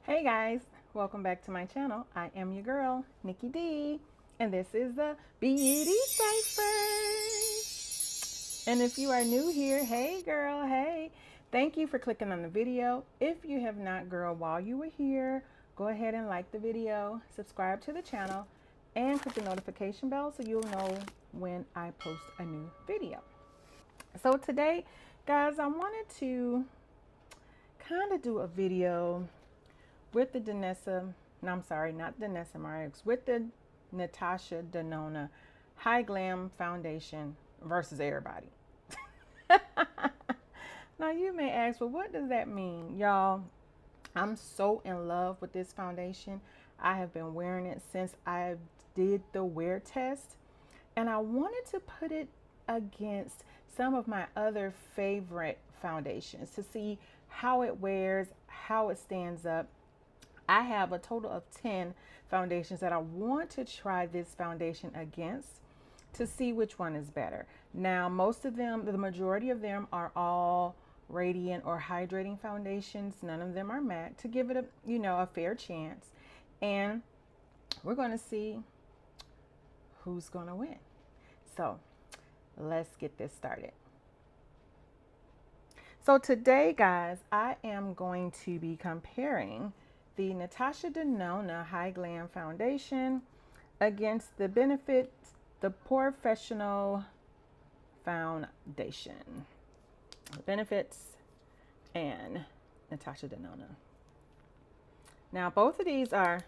Hey guys, welcome back to my channel. I am your girl, Nikki D, and this is the Beauty Cypher. And if you are new here, hey girl, hey. Thank you for clicking on the video. If you have not, girl, while you were here, go ahead and like the video, subscribe to the channel, and click the notification bell so you'll know when I post a new video. So today, guys, I wanted to kind of do a video with the with the Natasha Denona High Glam Foundation versus Errbody. Now you may ask, well, what does that mean? Y'all, I'm so in love with this foundation. I have been wearing it since I did the wear test, and I wanted to put it against some of my other favorite foundations to see how it wears, how it stands up. I have a total of 10 foundations that I want to try this foundation against to see which one is better. Now, most of them, the majority of them are all radiant or hydrating foundations. None of them are matte, to give it a fair chance. And we're going to see who's going to win. So let's get this started. So today, guys, I am going to be comparing the Natasha Denona High Glam Foundation against the POREfessional Foundation. Benefits and Natasha Denona. Now, both of these are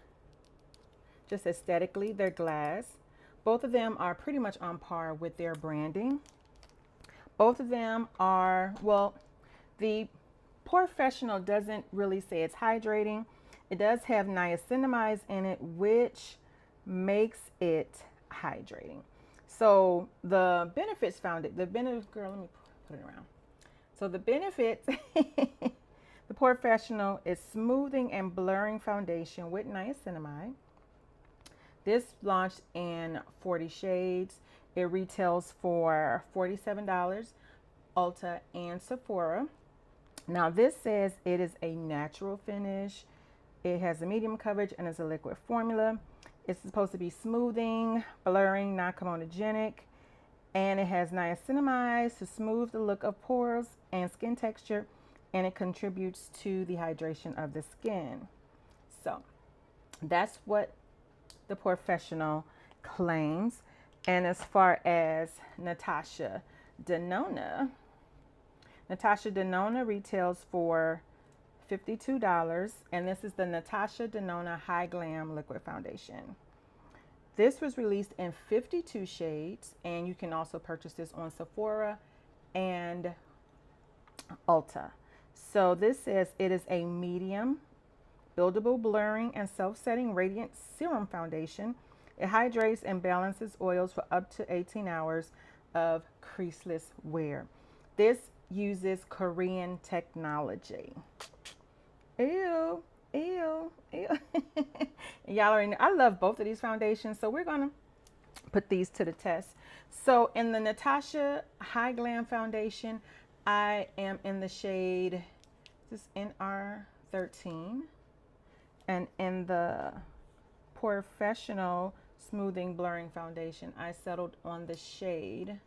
just aesthetically, they're glass. Both of them are pretty much on par with their branding. Both of them are, well, the POREfessional doesn't really say it's hydrating. It does have niacinamide in it, which makes it hydrating. So the benefits found it. Girl, let me put it around. So the benefits, the POREfessional is smoothing and blurring foundation with niacinamide. This launched in 40 shades. It retails for $47, Ulta and Sephora. Now this says it is a natural finish. It has a medium coverage and is a liquid formula. It's supposed to be smoothing, blurring, non-comedogenic, and it has niacinamide to smooth the look of pores and skin texture, and it contributes to the hydration of the skin. So that's what the POREfessional claims. And as far as Natasha Denona retails for $52, and this is the Natasha Denona High Glam Liquid Foundation. This was released in 52 shades, and you can also purchase this on Sephora and Ulta. So this says it is a medium, buildable, blurring, and self-setting radiant serum foundation. It hydrates and balances oils for up to 18 hours of creaseless wear. This uses Korean technology. Ew, ew, ew. Y'all already know, I love both of these foundations, so we're gonna put these to the test. So in the Natasha High Glam Foundation, I am in the shade, this is NR13, and in the POREfessional Smoothing Blurring Foundation, I settled on the shade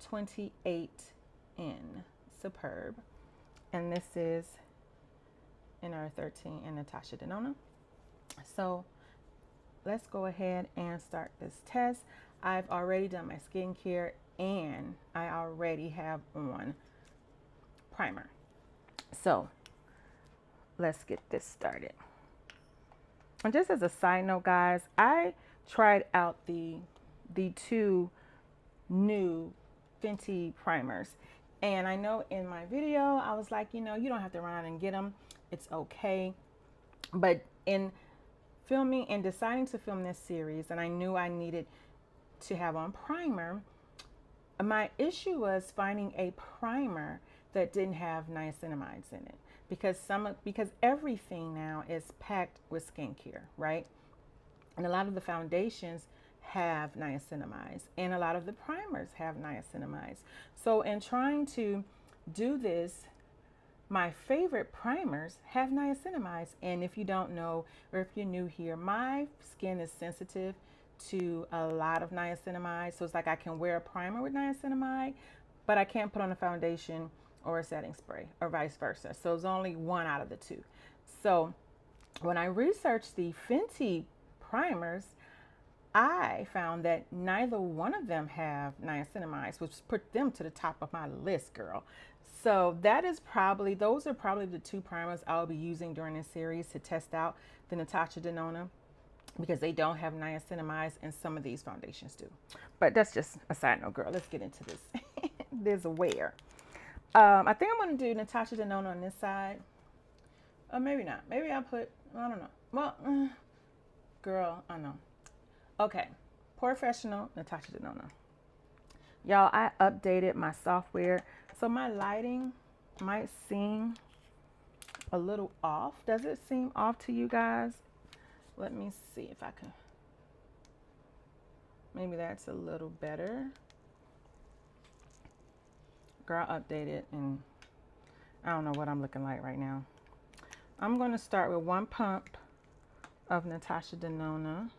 28N, Superb, and this is NR13 and Natasha Denona. So let's go ahead and start this test. I've already done my skincare and I already have on primer. So let's get this started. And just as a side note, guys, I tried out the two new Fenty primers. And I know in my video, I was like, you don't have to run out and get them. It's okay. But in filming and deciding to film this series, and I knew I needed to have on primer, my issue was finding a primer that didn't have niacinamides in it, because everything now is packed with skincare, right? And a lot of the foundations have niacinamides, and a lot of the primers have niacinamides. So in trying to do this my favorite primers have niacinamides. And if you don't know, or if you're new here, my skin is sensitive to a lot of niacinamide. So it's like I can wear a primer with niacinamide, but I can't put on a foundation or a setting spray, or vice versa. So it's only one out of the two. So when I researched the Fenty primers, I found that neither one of them have niacinamides, which put them to the top of my list, girl. So that is probably, those are probably the two primers I'll be using during this series to test out the Natasha Denona, because they don't have niacinamides and some of these foundations do. But that's just a side note, girl. Let's get into this. There's a wear. I think I'm going to do Natasha Denona on this side. Or maybe not. Maybe I'll put, I don't know. Well, girl, I know. Okay, POREfessional, Natasha Denona. Y'all, I updated my software, so my lighting might seem a little off. Does it seem off to you guys? Let me see if I can. Maybe that's a little better. Girl, updated, and I don't know what I'm looking like right now. I'm going to start with one pump of Natasha Denona.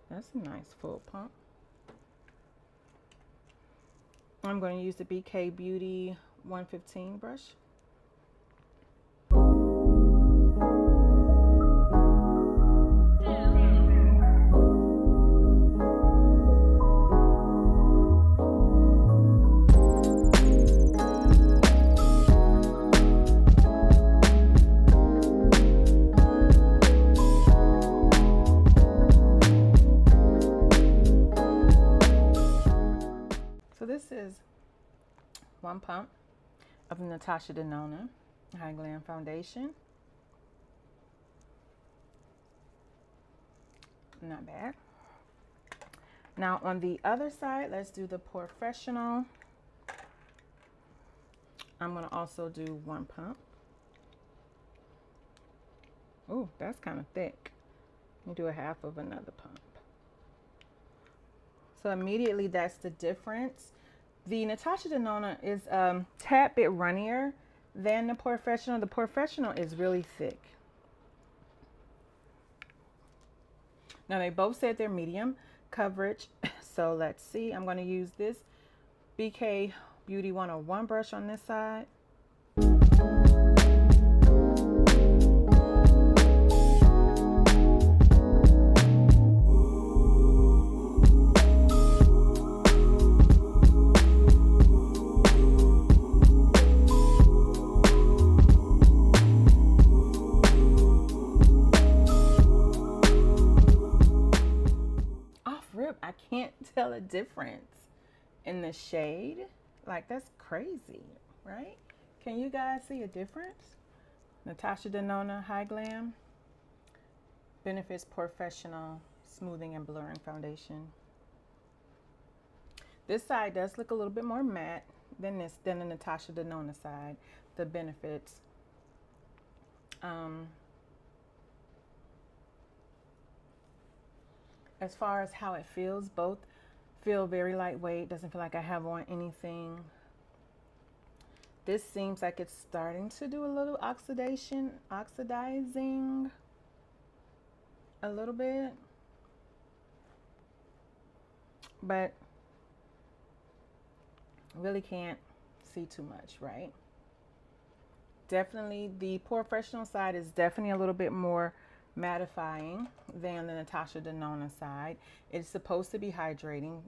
That's a nice full pump. I'm going to use the BK Beauty 115 brush. This is one pump of the Natasha Denona High Glam Foundation. Not bad. Now on the other side, let's do the POREfessional. I'm going to also do one pump. Oh, that's kind of thick. Let me do a half of another pump. So immediately that's the difference. The Natasha Denona is a tad bit runnier than the POREfessional. The POREfessional is really thick. Now they both said they're medium coverage. So let's see. I'm going to use this BK Beauty 101 brush on this side. I can't tell a difference in the shade. Like, that's crazy, right? Can you guys see a difference? Natasha Denona High Glam Benefits POREfessional Smoothing and Blurring Foundation. This side does look a little bit more matte than the Natasha Denona side, the Benefits. As far as how it feels, both feel very lightweight. Doesn't feel like I have on anything. This seems like it's starting to do a little oxidizing a little bit. But really can't see too much, right? Definitely the POREfessional side is definitely a little bit more mattifying than the Natasha Denona side. It's supposed to be hydrating,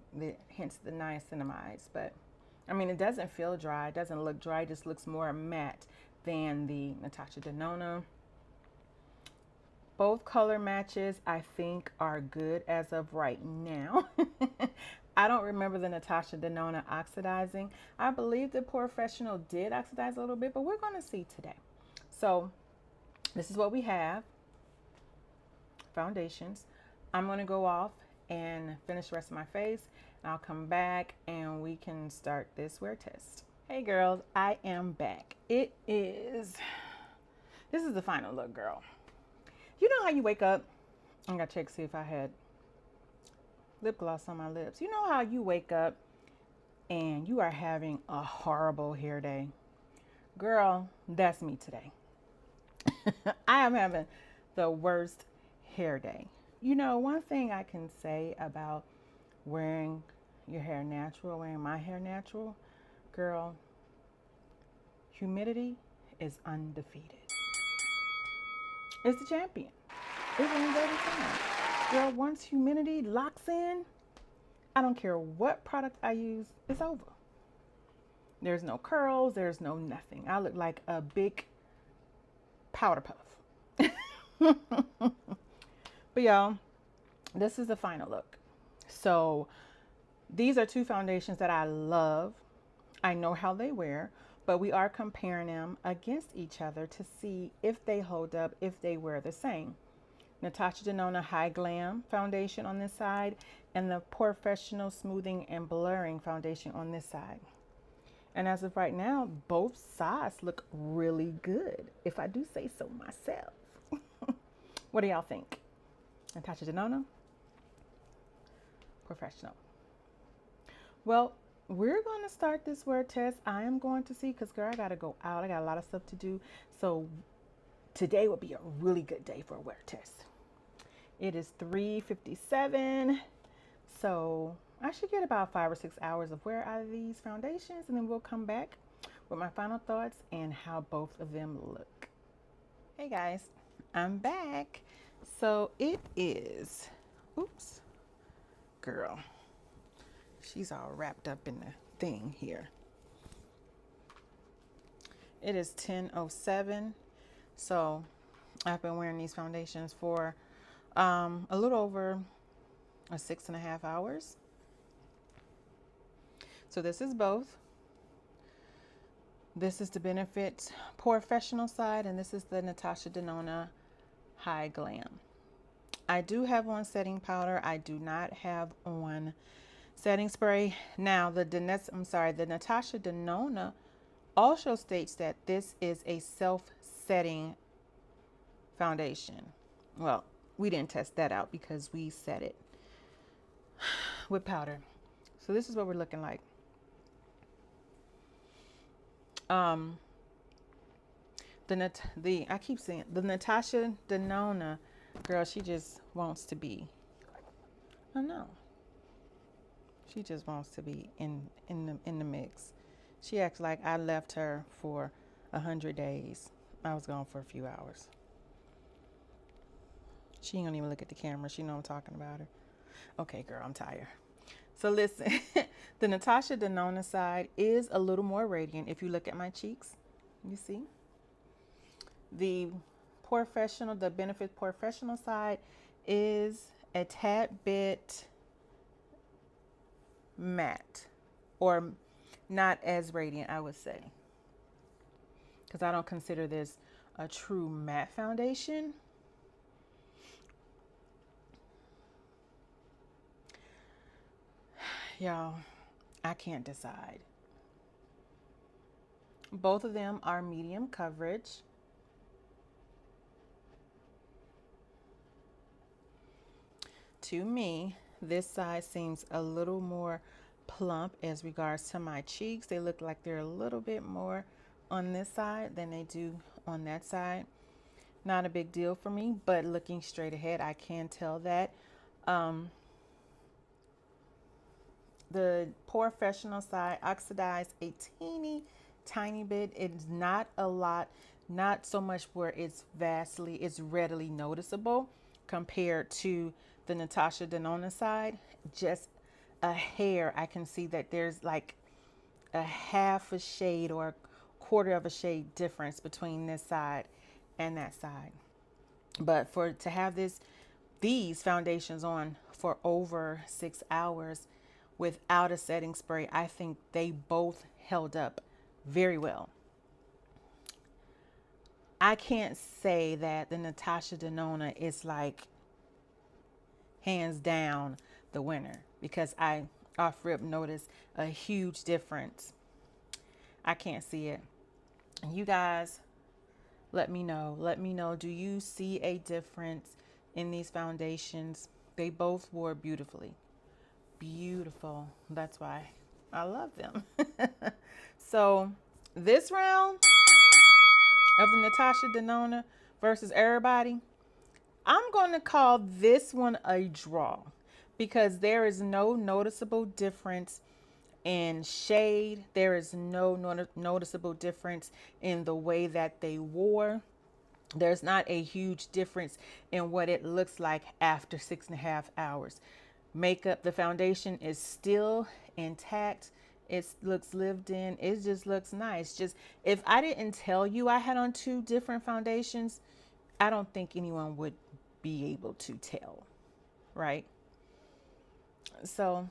hence the niacinamides, but I mean, it doesn't feel dry. It doesn't look dry. It just looks more matte than the Natasha Denona. Both color matches, I think, are good as of right now. I don't remember the Natasha Denona oxidizing. I believe the POREfessional did oxidize a little bit, but we're going to see today. So this is what we have. Foundations. I'm going to go off and finish the rest of my face. I'll come back and we can start this wear test. Hey girls, I am back. This is the final look, girl. You know how you wake up? I gotta check to see if I had lip gloss on my lips. You know how you wake up and you are having a horrible hair day. Girl, that's me today. I am having the worst hair day. You know, one thing I can say about wearing your hair natural, wearing my hair natural, girl, humidity is undefeated. It's the champion. It wins every time. Girl, once humidity locks in, I don't care what product I use, it's over. There's no curls, there's no nothing. I look like a big powder puff. But y'all, this is the final look. So these are two foundations that I love. I know how they wear, but we are comparing them against each other to see if they hold up, if they wear the same. Natasha Denona High Glam foundation on this side, and the POREfessional Smoothing and Blurring foundation on this side. And as of right now, both sides look really good, if I do say so myself. What do y'all think? Natasha Denona, POREfessional. Well, we're going to start this wear test. I am going to see, because girl, I got to go out. I got a lot of stuff to do. So today will be a really good day for a wear test. It is 3:57. So I should get about 5 or 6 hours of wear out of these foundations, and then we'll come back with my final thoughts and how both of them look. Hey guys, I'm back. So it is, oops, girl, she's all wrapped up in the thing here. It is 10:07. So I've been wearing these foundations for a little over 6.5 hours. So this is both. This is the Benefit POREfessional side, and this is the Natasha Denona High Glam. I do have on setting powder. I do not have on setting spray. Now the Natasha Denona also states that this is a self-setting foundation. Well, we didn't test that out because we set it with powder. So this is what we're looking like. I keep saying the Natasha Denona girl, she just wants to be, I don't know, she just wants to be in the mix. She acts like I left her for 100 days. I was gone for a few hours. She ain't gonna even look at the camera. She know I'm talking about her. Okay, girl, I'm tired. So listen, the Natasha Denona side is a little more radiant. If you look at my cheeks, you see. The POREfessional, the Benefit POREfessional side is a tad bit matte, or not as radiant, I would say, because I don't consider this a true matte foundation. Y'all, I can't decide. Both of them are medium coverage. To me, this side seems a little more plump as regards to my cheeks. They look like they're a little bit more on this side than they do on that side. Not a big deal for me, but looking straight ahead, I can tell that. The POREfessional side oxidized a teeny tiny bit. It's not a lot, not so much where it's readily noticeable compared to the Natasha Denona side. Just a hair, I can see that there's like a half a shade or a quarter of a shade difference between this side and that side. But to have these foundations on for over 6 hours without a setting spray, I think they both held up very well. I can't say that the Natasha Denona is like hands down the winner, because I off rip noticed a huge difference. I can't see it. And you guys, let me know, do you see a difference in these foundations? They both wore beautifully. Beautiful. That's why I love them. So this round of the Natasha Denona versus Errbody, I'm going to call this one a draw because there is no noticeable difference in shade. There is no noticeable difference in the way that they wore. There's not a huge difference in what it looks like after 6.5 hours. Makeup, the foundation is still intact. It looks lived in. It just looks nice. Just if I didn't tell you I had on 2 different foundations, I don't think anyone would be able to tell, right? So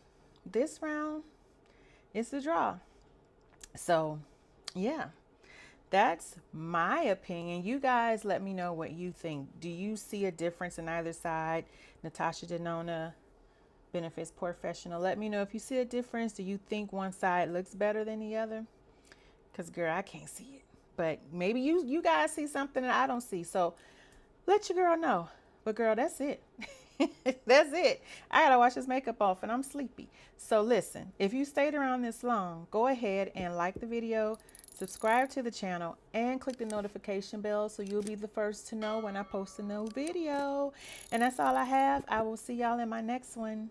this round, it's a draw. So yeah, that's my opinion. You guys let me know what you think. Do you see a difference in either side? Natasha Denona, Benefits POREfessional. Let me know if you see a difference. Do you think one side looks better than the other? Because girl, I can't see it. But maybe you guys see something that I don't see. So let your girl know. But girl, that's it. That's it. I gotta wash this makeup off and I'm sleepy. So listen, if you stayed around this long, go ahead and like the video, subscribe to the channel, and click the notification bell so you'll be the first to know when I post a new video. And that's all I have. I will see y'all in my next one.